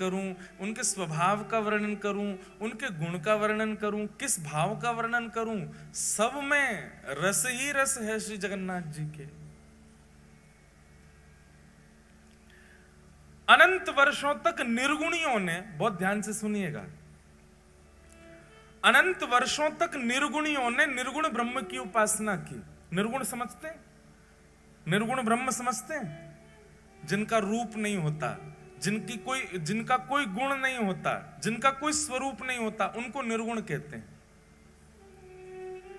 करूं, उनके स्वभाव का वर्णन करूं, उनके गुण का वर्णन करूं, किस भाव का वर्णन करूं, सब में रस ही रस है श्री जगन्नाथ जी के। अनंत वर्षों तक निर्गुणियों ने, बहुत ध्यान से सुनिएगा, अनंत वर्षों तक निर्गुणियों ने निर्गुण ब्रह्म की उपासना की। निर्गुण समझते हैं? निर्गुण ब्रह्म समझते हैं? जिनका रूप नहीं होता, जिनका कोई गुण नहीं होता, जिनका कोई स्वरूप नहीं होता, उनको निर्गुण कहते हैं।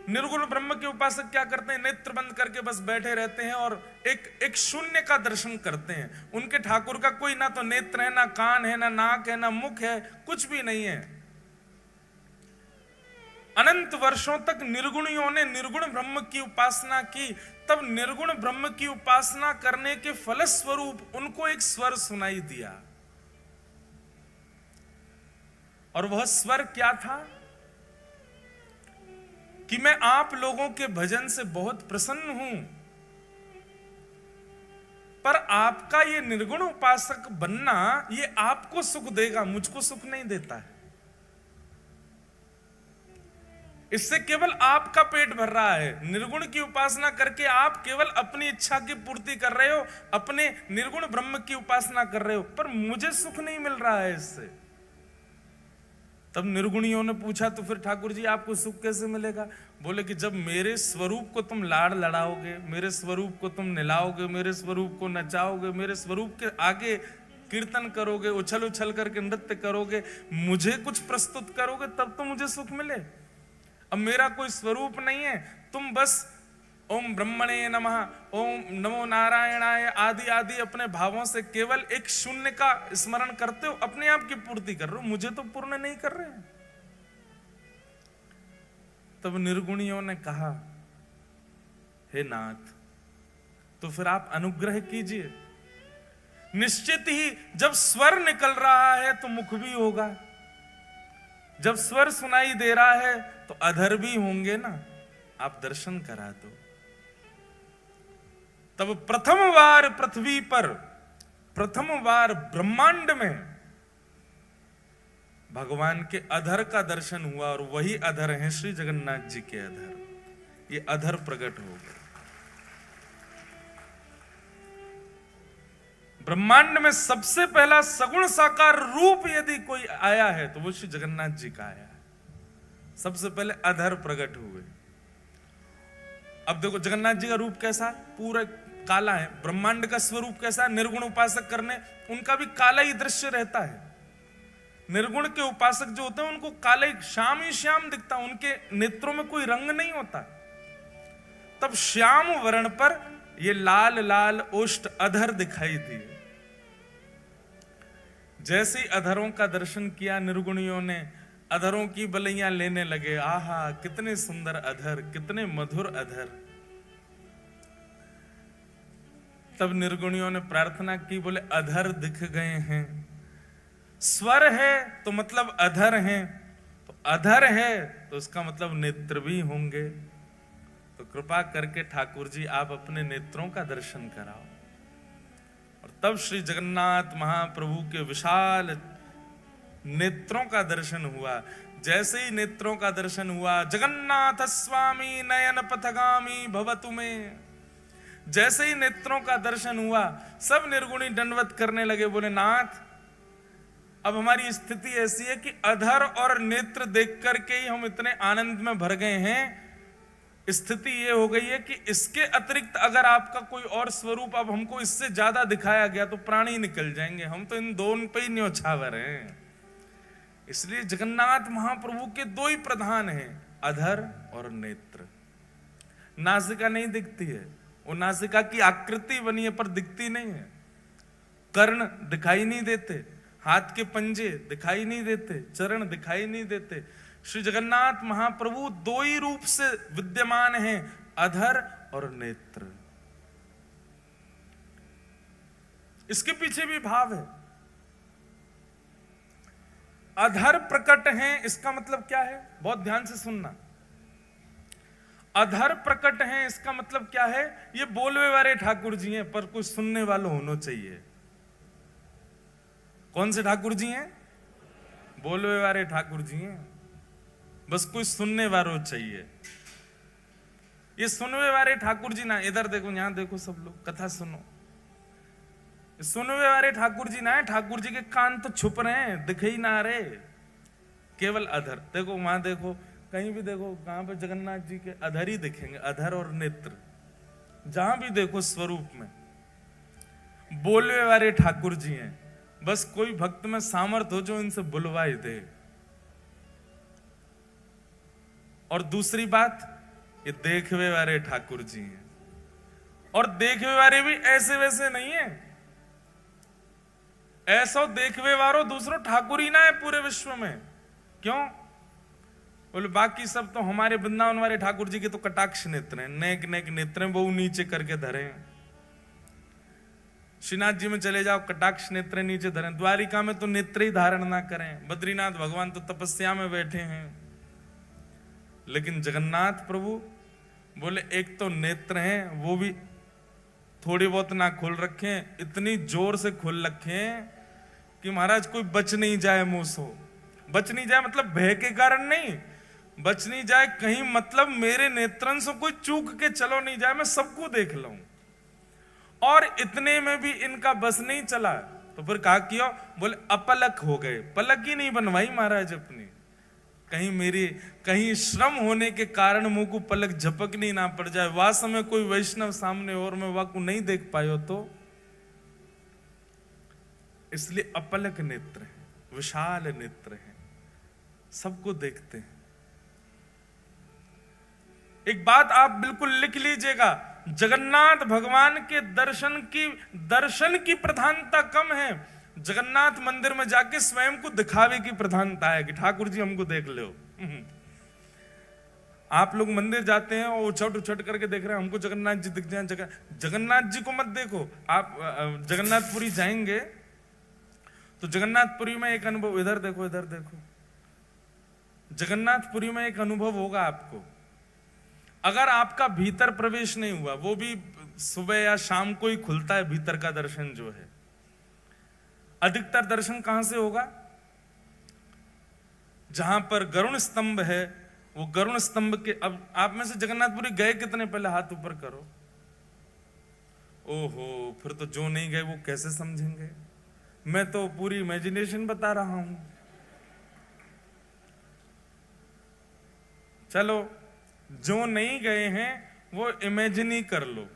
निर्गुण ब्रह्म के उपासक क्या करते हैं? नेत्र बंद करके बस बैठे रहते हैं और एक शून्य का दर्शन करते हैं। उनके ठाकुर का कोई ना तो नेत्र है, ना कान है, ना नाक है, ना मुख है, कुछ भी नहीं है। अनंत वर्षों तक निर्गुणियों ने निर्गुण ब्रह्म की उपासना की। तब निर्गुण ब्रह्म की उपासना करने के फलस्वरूप उनको एक स्वर सुनाई दिया, और वह स्वर क्या था? कि मैं आप लोगों के भजन से बहुत प्रसन्न हूं, पर आपका ये निर्गुण उपासक बनना ये आपको सुख देगा, मुझको सुख नहीं देता है। इससे केवल आपका पेट भर रहा है। निर्गुण की उपासना करके आप केवल अपनी इच्छा की पूर्ति कर रहे हो, अपने निर्गुण ब्रह्म की उपासना कर रहे हो, पर मुझे सुख नहीं मिल रहा है इससे। तब निर्गुणियों ने पूछा, तो फिर ठाकुर जी आपको सुख कैसे मिलेगा? बोले कि जब मेरे स्वरूप को तुम लाड़ लड़ाओगे, मेरे स्वरूप को तुम निलाओगे, मेरे स्वरूप को नचाओगे, मेरे स्वरूप के आगे कीर्तन करोगे, उछल उछल करके नृत्य करोगे, मुझे कुछ प्रस्तुत करोगे, तब तो मुझे सुख मिले। अब मेरा कोई स्वरूप नहीं है, तुम बस ओम ब्रह्मणे नमः, ओम नमो नारायणाय आदि आदि अपने भावों से केवल एक शून्य का स्मरण करते हो, अपने आप की पूर्ति कर रहे हो, मुझे तो पूर्ण नहीं कर रहे हैं। तब निर्गुणियों ने कहा, हे नाथ, तो फिर आप अनुग्रह कीजिए। निश्चित ही जब स्वर निकल रहा है तो मुख भी होगा, जब स्वर सुनाई दे रहा है तो अधर भी होंगे ना, आप दर्शन करा दो। तब प्रथम बार पृथ्वी पर, प्रथम बार ब्रह्मांड में भगवान के अधर का दर्शन हुआ, और वही अधर हैं श्री जगन्नाथ जी के अधर। ये अधर प्रकट हो गए। ब्रह्मांड में सबसे पहला सगुण साकार रूप यदि कोई आया है तो वो श्री जगन्नाथ जी का आया है। सबसे पहले अधर प्रकट हुए। अब देखो जगन्नाथ जी का रूप कैसा? पूरा काला है। ब्रह्मांड का स्वरूप कैसा? निर्गुण उपासक करने उनका भी काला ही दृश्य रहता है। निर्गुण के उपासक जो होते हैं उनको काला ही श्याम ही श्याम दिखता, उनके नेत्रों में कोई रंग नहीं होता। तब श्याम वर्ण पर ये लाल लाल ओष्ठ अधर दिखाई दिए। जैसे ही अधरों का दर्शन किया निर्गुणियों ने, अधरों की बलैयां लेने लगे। आहा, कितने सुंदर अधर, कितने मधुर अधर। तब निर्गुणियों ने प्रार्थना की, बोले अधर दिख गए हैं, स्वर है तो मतलब अधर हैं, तो अधर है तो उसका मतलब नेत्र भी होंगे। तो कृपा करके ठाकुर जी आप अपने नेत्रों का दर्शन कराओ। और तब श्री जगन्नाथ महाप्रभु के विशाल नेत्रों का दर्शन हुआ। जैसे ही नेत्रों का दर्शन हुआ, जगन्नाथ स्वामी नयन पथगामी भवतु में, जैसे ही नेत्रों का दर्शन हुआ सब निर्गुणी दंडवत करने लगे। बोले नाथ, अब हमारी स्थिति ऐसी है कि अधर और नेत्र देख करके ही हम इतने आनंद में भर गए हैं। स्थिति ये हो गई है कि इसके अतिरिक्त अगर आपका कोई और स्वरूप अब हमको इससे ज्यादा दिखाया गया तो प्राण ही निकल जाएंगे। हम तो इन दोनों पे ही न्योछावर हैं। इसलिए जगन्नाथ महाप्रभु के दो ही प्रधान हैं, अधर और नेत्र। नासिका नहीं दिखती है, वो नासिका की आकृति बनी है पर दिखती नहीं है। कर्ण दिखाई नहीं देते, हाथ के पंजे दिखाई नहीं देते, चरण दिखाई नहीं देते। श्री जगन्नाथ महाप्रभु दो ही रूप से विद्यमान हैं, अधर और नेत्र। इसके पीछे भी भाव है। अधर प्रकट हैं, इसका मतलब क्या है? बहुत ध्यान से सुनना। अधर प्रकट हैं इसका मतलब क्या है? ये बोलवे वाले ठाकुर जी हैं, पर कुछ सुनने वालों होना चाहिए। कौन से ठाकुर जी हैं? बोलवे वाले ठाकुर जी हैं। बस कोई सुनने वालों चाहिए। ये सुनवे वाले ठाकुर जी ना, इधर देखो, यहां देखो, सब लोग कथा सुनो। सुनवे वाले ठाकुर जी ना है, ठाकुर जी के कान तो छुप रहे हैं, दिखे ही ना रहे, केवल अधर। देखो वहां देखो, कहीं भी देखो, कहां पे जगन्नाथ जी के अधर ही दिखेंगे, अधर और नेत्र, जहां भी देखो स्वरूप में बोलवे वाले ठाकुर जी हैं। बस कोई भक्त में सामर्थ हो जो इनसे बुलवाई दे। और दूसरी बात, ये देखवे वाले ठाकुर जी हैं, और देखवे वाले भी ऐसे वैसे नहीं है। ऐसा देखवे वारो दूसरो ठाकुर ही ना है पूरे विश्व में। क्यों? बोले बाकी सब तो हमारे वृंदावन वाले ठाकुर जी के तो कटाक्ष नेत्र हैं, नेक नेक नेत्र हैं, बहु नीचे करके धरे हैं। श्रीनाथ जी में चले जाओ, कटाक्ष नेत्र नीचे धरे। द्वारिका में तो नेत्र ही धारण ना करें। बद्रीनाथ भगवान तो तपस्या में बैठे हैं। लेकिन जगन्नाथ प्रभु बोले एक तो नेत्र हैं, वो भी थोड़ी बहुत ना खोल रखे, इतनी जोर से खोल रखे कि महाराज कोई बच नहीं जाए मुंह से। बच नहीं जाए मतलब भय के कारण नहीं, बच नहीं जाए कहीं मतलब मेरे नेत्रन से कोई चूक के चलो नहीं जाए, मैं सबको देख लूं। और इतने में भी इनका बस नहीं चला, तो फिर कहा किया, बोले अपलक हो गए। पलक ही नहीं बनवाई महाराज अपनी, कहीं श्रम होने के कारण मुंह को पलक झपकनी ना पड़ जाए। वह समय कोई वैष्णव सामने और मैं वह को नहीं देख पायो तो, इसलिए अपलक नेत्र है, विशाल नेत्र है, सबको देखते हैं। एक बात आप बिल्कुल लिख लीजिएगा, जगन्नाथ भगवान के दर्शन की प्रधानता कम है। जगन्नाथ मंदिर में जाके स्वयं को दिखावे की प्रधानता है कि ठाकुर जी हमको देख लो। आप लोग मंदिर जाते हैं और उछट उछट करके देख रहे हैं हमको जगन्नाथ जी दिख जाए। जगन्नाथ जी को मत देखो। आप जगन्नाथपुरी जाएंगे तो जगन्नाथपुरी में एक अनुभव, इधर देखो, इधर देखो, जगन्नाथपुरी में एक अनुभव होगा आपको। अगर आपका भीतर प्रवेश नहीं हुआ, वो भी सुबह या शाम को ही खुलता है भीतर का दर्शन जो है। अधिकतर दर्शन कहां से होगा? जहां पर गरुण स्तंभ है, वो गरुण स्तंभ के, अब आप में से जगन्नाथपुरी गए कितने? पहले हाथ ऊपर करो। ओहो, फिर तो जो नहीं गए वो कैसे समझेंगे? मैं तो पूरी इमेजिनेशन बता रहा हूं। चलो, जो नहीं गए हैं वो इमेजिन ही कर लो।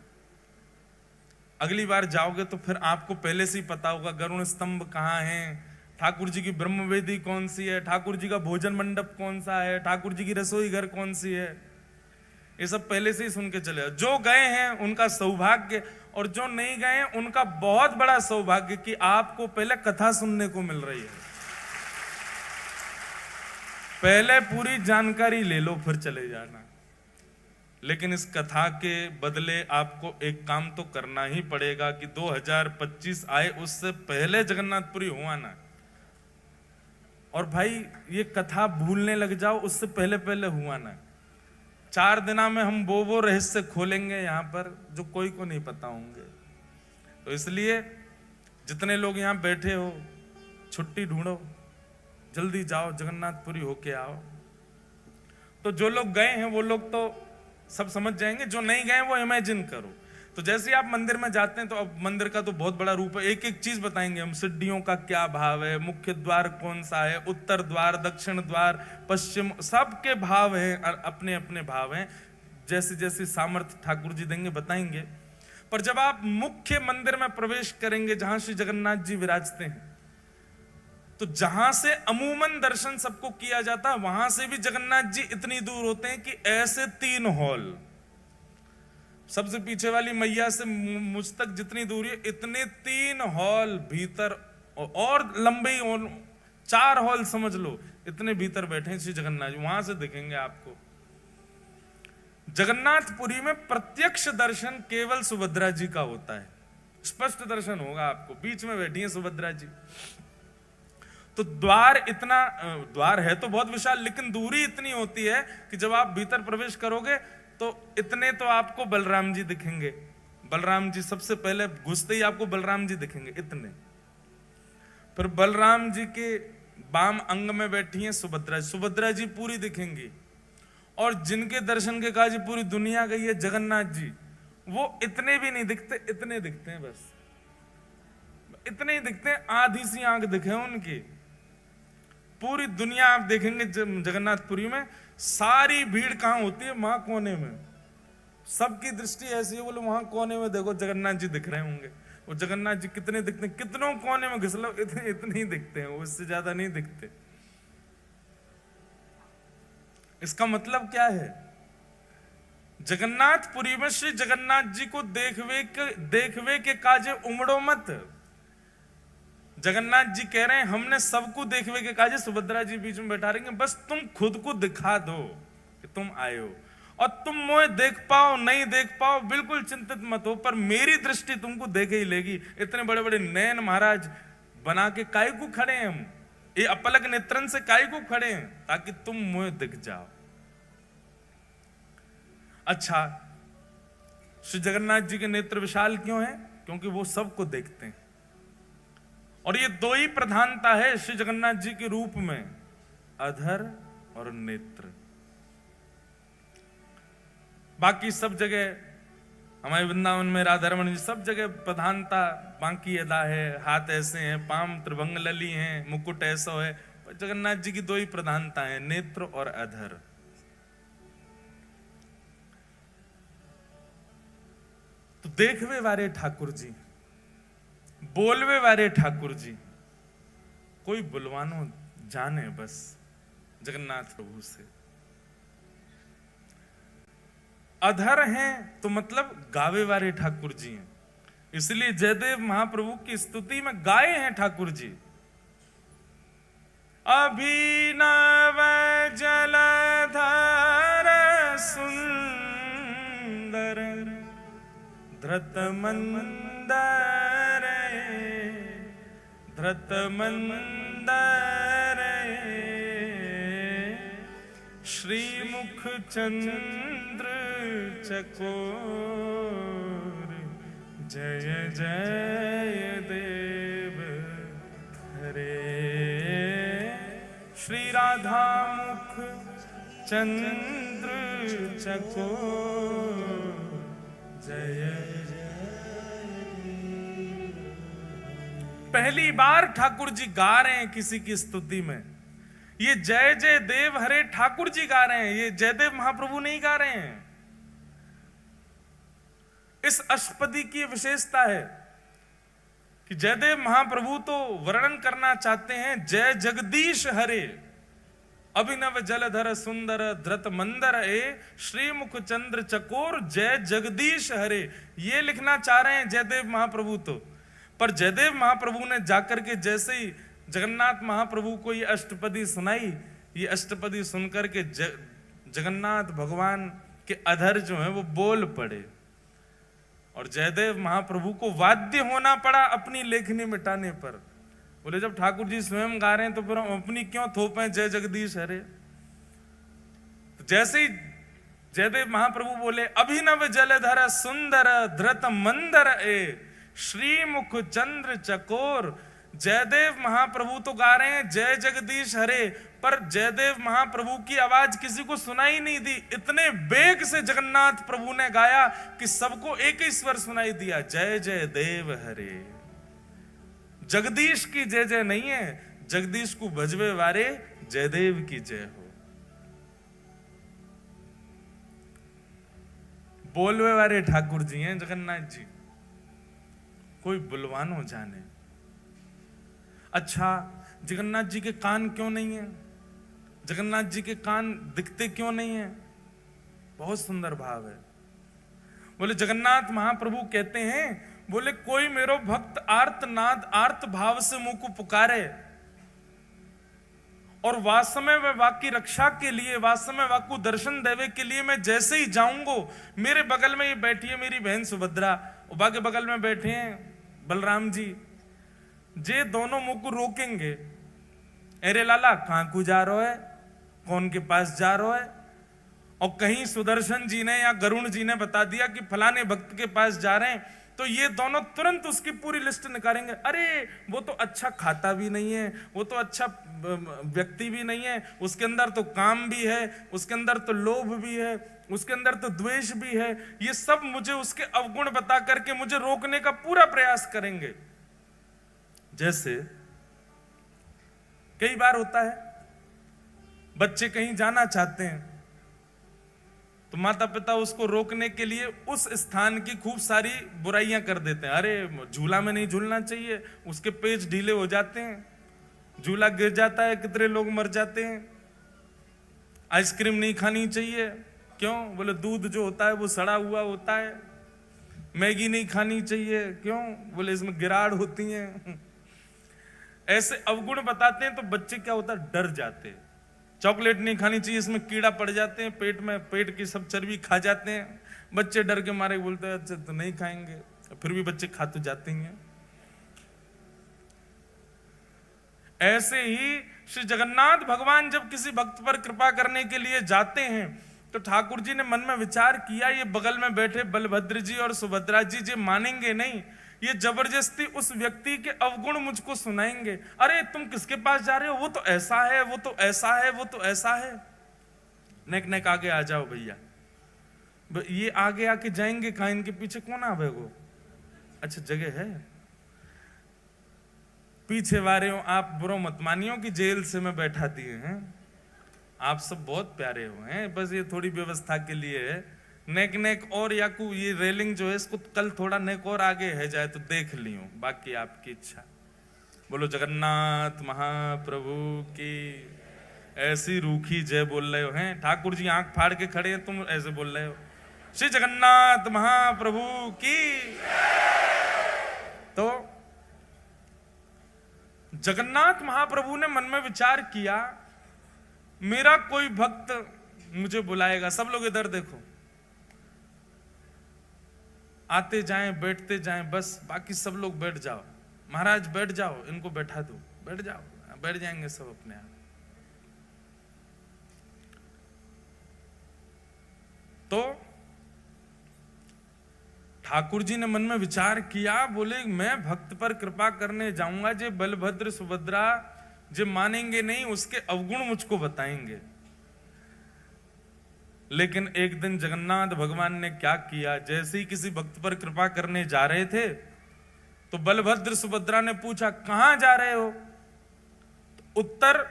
अगली बार जाओगे तो फिर आपको पहले से ही पता होगा गरुण स्तंभ कहाँ है, ठाकुर जी की ब्रह्मवेदी कौन सी है, ठाकुर जी का भोजन मंडप कौन सा है, ठाकुर जी की रसोई घर कौन सी है। ये सब पहले से ही सुन के चले। जो गए हैं उनका सौभाग्य, और जो नहीं गए हैं उनका बहुत बड़ा सौभाग्य कि आपको पहले कथा सुनने को मिल रही है। पहले पूरी जानकारी ले लो फिर चले जाना। लेकिन इस कथा के बदले आपको एक काम तो करना ही पड़ेगा कि 2025 आए उससे पहले जगन्नाथपुरी हुआ ना। और भाई ये कथा भूलने लग जाओ उससे पहले पहले हुआ ना। 4 दिना में हम वो रहस्य खोलेंगे यहाँ पर जो कोई को नहीं पता होंगे। तो इसलिए जितने लोग यहाँ बैठे हो, छुट्टी ढूंढो, जल्दी जाओ, जगन्नाथपुरी होके आओ। तो जो लोग गए हैं वो लोग तो सब समझ जाएंगे, जो नहीं गए वो इमेजिन करो। तो जैसे आप मंदिर में जाते हैं तो अब मंदिर का तो बहुत बड़ा रूप है, एक एक चीज बताएंगे हम। सीढ़ियों का क्या भाव है, मुख्य द्वार कौन सा है, उत्तर द्वार, दक्षिण द्वार, पश्चिम, सबके भाव हैं, अपने अपने भाव हैं। जैसे जैसे सामर्थ्य ठाकुर जी देंगे बताएंगे। पर जब आप मुख्य मंदिर में प्रवेश करेंगे जहां श्री जगन्नाथ जी विराजते हैं, तो जहां से अमूमन दर्शन सबको किया जाता है वहां से भी जगन्नाथ जी इतनी दूर होते हैं कि ऐसे 3 हॉल, सबसे पीछे वाली मैया से मुझ तक जितनी दूरी है इतने 3 हॉल भीतर, और लंबे 4 हॉल समझ लो, इतने भीतर बैठे हैं श्री जगन्नाथ जी। वहां से दिखेंगे आपको। जगन्नाथपुरी में प्रत्यक्ष दर्शन केवल सुभद्रा जी का होता है, स्पष्ट दर्शन होगा आपको। बीच में बैठी है सुभद्रा जी। तो द्वार है तो बहुत विशाल, लेकिन दूरी इतनी होती है कि जब आप भीतर प्रवेश करोगे तो इतने तो आपको बलराम जी दिखेंगे। बलराम जी सबसे पहले घुसते ही आपको बलराम जी दिखेंगे इतने। फिर बलराम जी के वाम अंग में बैठी हैं सुभद्रा। सुभद्रा जी पूरी दिखेंगी, और जिनके दर्शन के काज पूरी दुनिया गई है जगन्नाथ जी, वो इतने भी नहीं दिखते, इतने दिखते हैं, बस इतने ही दिखते हैं, आधी सी आंख दिखे उनकी। पूरी दुनिया आप देखेंगे जगन्नाथपुरी में, सारी भीड़ कहां होती है? वहां कोने में। सबकी दृष्टि ऐसी है, बोले वहां कोने में देखो जगन्नाथ जी दिख रहे होंगे। वो जगन्नाथ जी कितने दिखते हैं? कितनों कोने में घिस लो, इतने इतने ही दिखते हैं, वो इससे ज्यादा नहीं दिखते। इसका मतलब क्या है? जगन्नाथपुरी में श्री जगन्नाथ जी को देखवे के काजे उमड़ो मत। जगन्नाथ जी कह रहे हैं हमने सबको देखवे के काजे सुभद्रा जी बीच में बैठा रहेंगे, बस तुम खुद को दिखा दो कि तुम आए हो, और तुम मुझे देख पाओ नहीं देख पाओ बिल्कुल चिंतित मत हो, पर मेरी दृष्टि तुमको देखे ही लेगी। इतने बड़े बड़े नयन महाराज बना के काय को खड़े हैं हम, ये अपलक नेत्रन से काय को खड़े हैं? ताकि तुम मुझे दिख जाओ। अच्छा, श्री जगन्नाथ जी के नेत्र विशाल क्यों हैं? क्योंकि वो सबको देखते हैं। और ये दो ही प्रधानता है श्री जगन्नाथ जी के रूप में, अधर और नेत्र। बाकी सब जगह हमारे वृंदावन में राधा रमन जी सब जगह प्रधानता बाकी अदा है, हाथ ऐसे हैं, पाम त्रिभंग लली हैं, मुकुट ऐसा है। जगन्नाथ जी की दो ही प्रधानता है, नेत्र और अधर। तो देखवे वारे ठाकुर जी, बोलवे वारे ठाकुर जी, कोई बुलवानो जाने बस जगन्नाथ प्रभु से। अधर हैं तो मतलब गावे वाले ठाकुर जी हैं, इसलिए जयदेव महाप्रभु की स्तुति में गाए हैं ठाकुर जी। अभिनव जलधर सुंदर धृत मंदर धृत मंदर श्रीमुख चंद्र चकोर जय जय देव हरे। श्री राधा मुख चंद्र चकोर जय जय। पहली बार ठाकुर जी गा रहे हैं किसी की स्तुति में, ये जय जय देव हरे ठाकुर जी गा रहे हैं, ये जयदेव महाप्रभु नहीं गा रहे हैं। इस अष्टपदी की विशेषता है कि जयदेव महाप्रभु तो वर्णन करना चाहते हैं जय जगदीश हरे, अभिनव जलधर सुंदर धृत मंदर ए श्रीमुख चंद्र चकोर जय जगदीश हरे, ये लिखना चाह रहे हैं जयदेव महाप्रभु तो। पर जयदेव महाप्रभु ने जाकर के जैसे ही जगन्नाथ महाप्रभु को ये अष्टपदी सुनाई, ये अष्टपदी सुनकर के जगन्नाथ भगवान के अधर जो है वो बोल पड़े, और जयदेव महाप्रभु को वाद्य होना पड़ा अपनी लेखनी मिटाने पर। बोले जब ठाकुर जी स्वयं गा रहे हैं तो फिर हम अपनी क्यों थोपें जय जगदीश हरे। तो जैसे ही जयदेव महाप्रभु बोले अभिनव जलधर सुंदर धृत मंदर ए श्रीमुख चंद्र चकोर, जयदेव महाप्रभु तो गा रहे हैं जय जगदीश हरे, पर जयदेव महाप्रभु की आवाज किसी को सुनाई नहीं दी। इतने वेग से जगन्नाथ प्रभु ने गाया कि सबको एक ही स्वर सुनाई दिया, जय जय देव हरे। जगदीश की जय जय नहीं है, जगदीश को भजवे वारे जयदेव की जय हो। बोलवे वाले ठाकुर जी हैं जगन्नाथ जी, कोई बुलवानो जाने। अच्छा, जगन्नाथ जी के कान क्यों नहीं है? जगन्नाथ जी के कान दिखते क्यों नहीं है? बहुत सुंदर भाव है। बोले जगन्नाथ महाप्रभु कहते हैं, बोले कोई मेरो भक्त आर्तनाद आर्त भाव से मुंह को पुकारे, और वासमय व वाकी रक्षा के लिए, वासमय वाकु दर्शन देवे के लिए मैं जैसे ही जाऊंगो, मेरे बगल में ये बैठी है मेरी बहन सुभद्रा, उबा के बगल में बैठे हैं बलराम जी, जे दोनों मुंह को रोकेंगे, अरे लाला कहां को जा रहे है, कौन के पास जा रहे है? और कहीं सुदर्शन जी ने या गरुण जी ने बता दिया कि फलाने भक्त के पास जा रहे हैं, तो ये दोनों तुरंत उसकी पूरी लिस्ट निकालेंगे, अरे वो तो अच्छा खाता भी नहीं है, वो तो अच्छा व्यक्ति भी नहीं है, उसके अंदर तो काम भी है, उसके अंदर तो लोभ भी है, उसके अंदर तो द्वेष भी है। ये सब मुझे उसके अवगुण बता करके मुझे रोकने का पूरा प्रयास करेंगे। जैसे कई बार होता है बच्चे कहीं जाना चाहते हैं तो माता पिता उसको रोकने के लिए उस स्थान की खूब सारी बुराइयां कर देते हैं। अरे झूला में नहीं झूलना चाहिए, उसके पेच ढीले हो जाते हैं, झूला गिर जाता है, कितने लोग मर जाते हैं। आइसक्रीम नहीं खानी चाहिए, क्यों? बोले दूध जो होता है वो सड़ा हुआ होता है। मैगी नहीं खानी चाहिए, क्यों? बोले इसमें गिराड़ होती है। ऐसे अवगुण बताते हैं तो बच्चे क्या होता है, डर जाते हैं। चॉकलेट नहीं खानी चाहिए, इसमें कीड़ा पड़ जाते हैं पेट में, पेट की सब चर्बी खा जाते हैं। बच्चे डर के मारे बोलते हैं अच्छा तो नहीं खाएंगे, फिर भी बच्चे खा तो जाते हैं। ऐसे ही श्री जगन्नाथ भगवान जब किसी भक्त पर कृपा करने के लिए जाते हैं तो ठाकुर जी ने मन में विचार किया, ये बगल में बैठे बलभद्र जी और सुभद्रा जी मानेंगे नहीं, ये जबरदस्ती उस व्यक्ति के अवगुण मुझको सुनाएंगे। अरे तुम किसके पास जा रहे हो, वो तो ऐसा है, वो तो ऐसा है, वो तो ऐसा है। नेक नेक आगे आ जाओ भैया, ये आगे आके जाएंगे कहां, इनके पीछे कौन आवे गो? अच्छा जगह है, पीछे वारे हो आप, बुरो मत मानियो कि जेल से मैं बैठा दिए हैं। आप सब बहुत प्यारे हो हैं, बस ये थोड़ी व्यवस्था के लिए है। नेक नेक और याकू ये रेलिंग जो है इसको कल थोड़ा नेक और आगे है जाए तो देख लियो, बाकी आपकी इच्छा। बोलो जगन्नाथ महाप्रभु की। ऐसी रूखी जय बोल रहे हो हैं, ठाकुर जी आंख फाड़ के खड़े हैं, तुम ऐसे बोल रहे हो श्री जगन्नाथ महाप्रभु की। तो जगन्नाथ महाप्रभु ने मन में विचार किया, मेरा कोई भक्त मुझे बुलाएगा। सब लोग इधर देखो, आते जाएं बैठते जाएं, बस बाकी सब लोग बैठ जाओ। महाराज बैठ जाओ, इनको बैठा दो, बैठ जाओ, बैठ जाएंगे सब अपने आप। तो ठाकुर जी ने मन में विचार किया, बोले मैं भक्त पर कृपा करने जाऊंगा, जे बलभद्र सुभद्रा जे मानेंगे नहीं, उसके अवगुण मुझको बताएंगे। लेकिन एक दिन जगन्नाथ भगवान ने क्या किया, जैसे ही किसी भक्त पर कृपा करने जा रहे थे तो बलभद्र सुभद्रा ने पूछा कहां जा रहे हो? तो उत्तर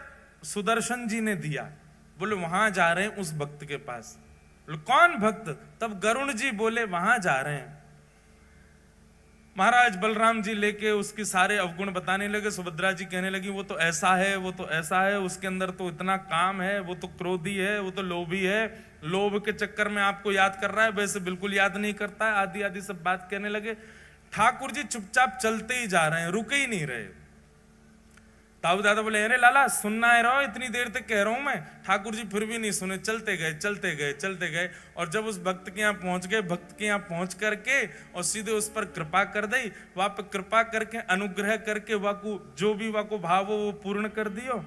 सुदर्शन जी ने दिया, बोले वहां जा रहे हैं उस भक्त के पास। बोले कौन भक्त? तब गरुण जी बोले वहां जा रहे हैं। महाराज बलराम जी लेके उसके सारे अवगुण बताने लगे। सुभद्रा जी कहने लगी वो तो ऐसा है, वो तो ऐसा है, उसके अंदर तो इतना काम है, वो तो क्रोधी है, वो तो लोभी है, लोभ के चक्कर में आपको याद कर रहा है, वैसे बिल्कुल याद नहीं करता है, आदि आदि सब बात कहने लगे। ठाकुर जी चुपचाप चलते ही जा रहे हैं, रुके ही नहीं रहे। ताऊ दादा बोले अरे लाला सुनना है रहो, इतनी देर तक कह रहा हूं मैं। ठाकुर जी फिर भी नहीं सुने, चलते गए चलते गए चलते गए। और जब उस भक्त के यहाँ पहुंच गए, भक्त के यहाँ पहुंच करके और सीधे उस पर कृपा कर दी, वहां पर कृपा करके अनुग्रह करके वाकू जो भी वाको भाव हो वो पूर्ण कर दियो।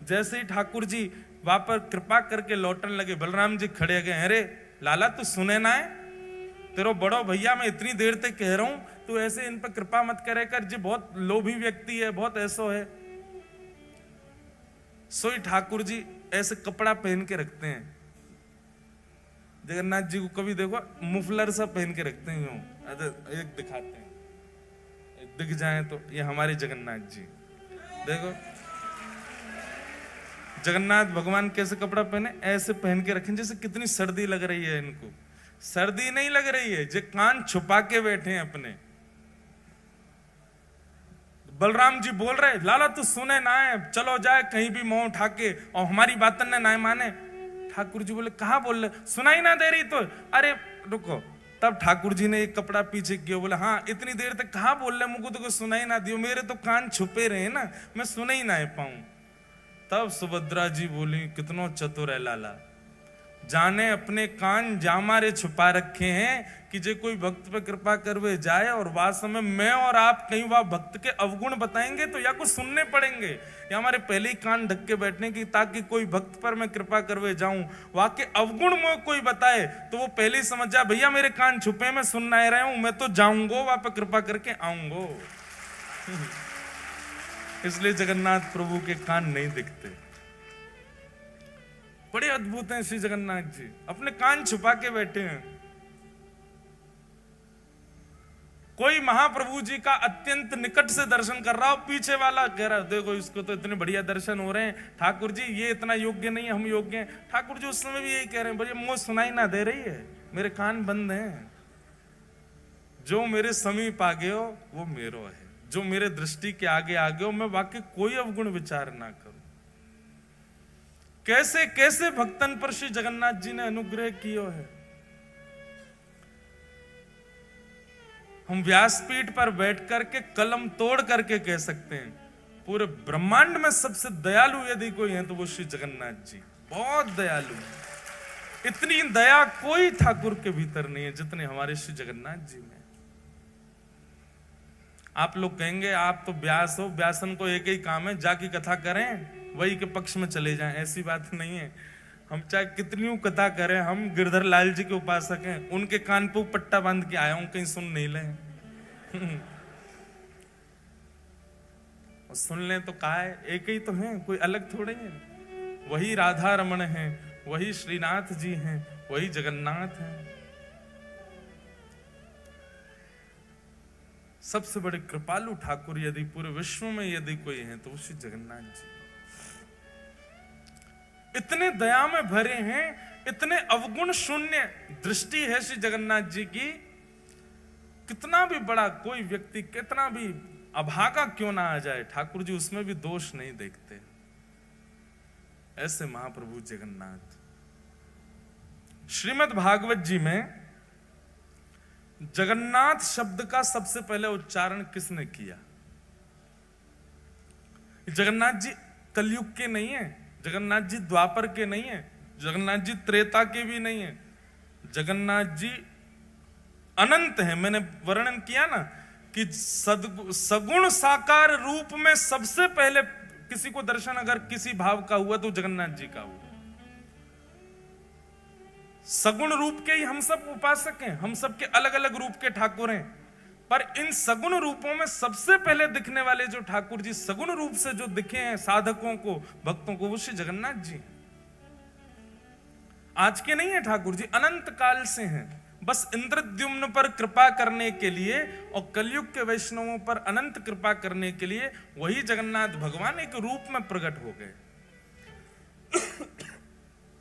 जैसे ही ठाकुर जी वहां पर कृपा करके लौटने लगे, बलराम जी खड़े गए, अरे लाला तू सुने ना है, तेरो बड़ो भैया मैं इतनी देर तक कह रहा हूं, तू ऐसे इन पर कृपा मत करे कर, जी बहुत लोभी व्यक्ति है, बहुत ऐसो है। सोई ठाकुर जी ऐसे कपड़ा पहन के रखते हैं, जगन्नाथ जी को कभी देखो मुफलर सा पहन के रखते हैं, एक दिखाते हैं, दिख जाए तो ये हमारे जगन्नाथ जी। देखो जगन्नाथ भगवान कैसे कपड़ा पहने, ऐसे पहन के रखें जैसे कितनी सर्दी लग रही है इनको। सर्दी नहीं लग रही है, जो कान छुपा के बैठे हैं अपने। बलराम जी बोल रहे लाला तू सुने ना है, चलो जाए कहीं भी मुंह उठा के, और हमारी बातन ने ना माने। ठाकुर जी बोले कहा बोल रहे, सुनाई ना दे रही तो? अरे रुको। तब ठाकुर जी ने एक कपड़ा पीछे किया, बोले हाँ इतनी देर तक कहा बोल रहे, मुझको तो सुनाई ना दियो, मेरे तो कान छुपे रहे ना, मैं सुना ही ना पाऊं। तब सुभद्रा जी बोली कितनो चतुर है लाला, जाने अपने कान जामारे छुपा रखे हैं कि जे कोई भक्त पे कृपा करवे जाए, और वास्तव में मैं और आप कहीं वह भक्त के अवगुण बताएंगे तो या कुछ सुनने पड़ेंगे, या हमारे पहले ही कान ढक के बैठने की, ताकि कोई भक्त पर मैं कृपा करवे जाऊं, वहां के अवगुण में कोई बताए तो वो पहले ही समझ जाए भैया मेरे कान छुपे, मैं सुन नहीं रहा हूं, मैं तो जाऊंगो वहां पर कृपा करके आऊंगो। इसलिए जगन्नाथ प्रभु के कान नहीं दिखते। बड़े अद्भुत हैं श्री जगन्नाथ जी, अपने कान छुपा के बैठे हैं। कोई महाप्रभु जी का अत्यंत निकट से दर्शन कर रहा हो, पीछे वाला कह रहा है देखो इसको तो इतने बढ़िया दर्शन हो रहे हैं, ठाकुर जी ये इतना योग्य नहीं है, हम योग्य हैं। ठाकुर जी उस समय भी यही कह रहे हैं, भैया मुझे सुनाई ना दे रही है, मेरे कान बंद हैं, जो मेरे समीप आ गए हो वो मेरो है, जो मेरे दृष्टि के आगे आ गए हो मैं वाकई कोई अवगुण विचार ना करूं। कैसे कैसे भक्तन पर श्री जगन्नाथ जी ने अनुग्रह किया है। हम व्यासपीठ पर बैठ करके कलम तोड़ करके कह सकते हैं पूरे ब्रह्मांड में सबसे दयालु यदि कोई है तो वो श्री जगन्नाथ जी, बहुत दयालु है। इतनी दया कोई ठाकुर के भीतर नहीं है जितने हमारे श्री जगन्नाथ जी में। आप लोग कहेंगे आप तो व्यास हो, व्यासन को एक ही काम है जाकी कथा करें वही के पक्ष में चले जाएं, ऐसी बात नहीं है। हम चाहे कितनी कथा करें, हम गिरधर लाल जी के उपासक हैं, उनके कान पे पट्टा बांध के आया हूं कहीं सुन नहीं लें। सुन लें तो कहा है एक ही तो हैं, कोई अलग थोड़े हैं। वही राधा रमण हैं, वही श्रीनाथ जी हैं, वही जगन्नाथ हैं। सबसे बड़े कृपालु ठाकुर यदि पूरे विश्व में यदि कोई है तो श्री जगन्नाथ जी। इतने दया में भरे हैं, इतने अवगुण शून्य दृष्टि है श्री जगन्नाथ जी की। कितना भी बड़ा कोई व्यक्ति कितना भी अभागा क्यों ना आ जाए, ठाकुर जी उसमें भी दोष नहीं देखते। ऐसे महाप्रभु जगन्नाथ। श्रीमद् भागवत जी में जगन्नाथ शब्द का सबसे पहले उच्चारण किसने किया? जगन्नाथ जी कलयुग के नहीं है, जगन्नाथ जी द्वापर के नहीं है, जगन्नाथ जी त्रेता के भी नहीं है, जगन्नाथ जी अनंत है। मैंने वर्णन किया ना कि सगुण साकार रूप में सबसे पहले किसी को दर्शन अगर किसी भाव का हुआ तो जगन्नाथ जी का हुआ। सगुण रूप के ही हम सब उपासक हैं, हम सब के अलग अलग रूप के ठाकुर हैं, पर इन सगुण रूपों में सबसे पहले दिखने वाले जो ठाकुर जी सगुण रूप से जो दिखे हैं साधकों को भक्तों को, वो श्री जगन्नाथ जी। आज के नहीं है ठाकुर जी, अनंत काल से हैं। बस इंद्रद्युम्न पर कृपा करने के लिए और कलयुग के वैष्णवों पर अनंत कृपा करने के लिए वही जगन्नाथ भगवान एक रूप में प्रकट हो गए।